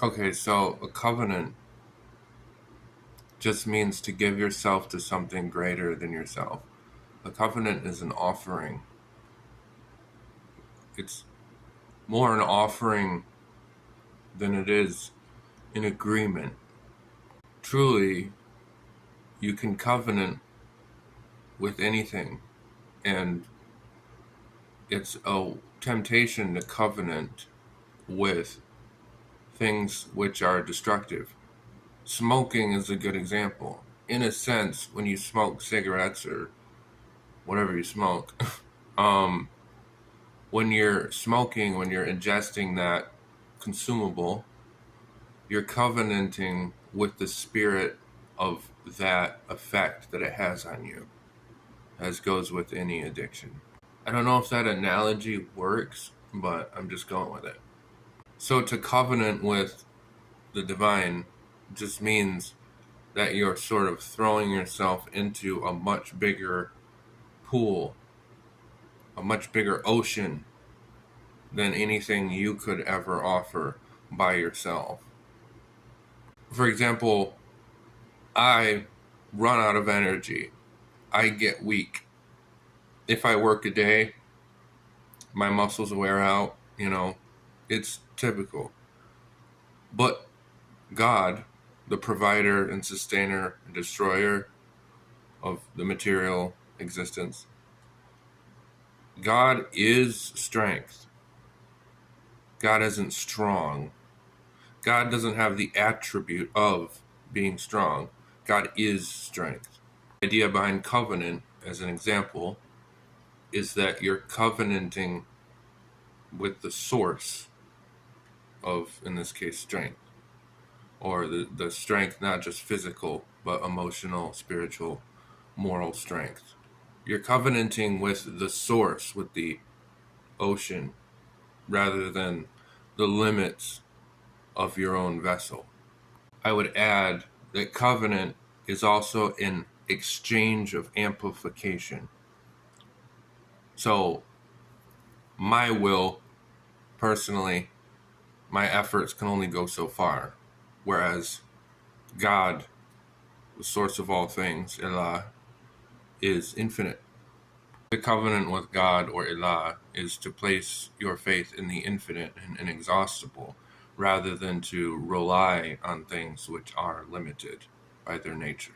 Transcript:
Okay, so a covenant just means to give yourself to something greater than yourself. A covenant is an offering. It's more an offering than it is an agreement. Truly, you can covenant with anything, and it's a temptation to covenant with things which are destructive. Smoking is a good example. In a sense, when you smoke cigarettes or whatever you smoke, um, when you're smoking, when you're ingesting that consumable, you're covenanting with the spirit of that effect that it has on you, as goes with any addiction. I don't know if that analogy works, but I'm just going with it. So to covenant with the divine just means that you're sort of throwing yourself into a much bigger pool, a much bigger ocean than anything you could ever offer by yourself. For example, I run out of energy. I get weak. If I work a day, my muscles wear out, it's typical. But God, the provider and sustainer and destroyer of the material existence, God is strength. God isn't strong. God doesn't have the attribute of being strong. God is strength. The idea behind covenant, as an example, is that you're covenanting with the source of, in this case, strength. Or the strength, not just physical, but emotional, spiritual, moral strength. You're covenanting with the source, with the ocean, rather than the limits of your own vessel. I would add that covenant is also an exchange of amplification. So, my will, personally, my efforts can only go so far, whereas God, the source of all things, Allah, is infinite. The covenant with God or Allah is to place your faith in the infinite and inexhaustible rather than to rely on things which are limited by their nature.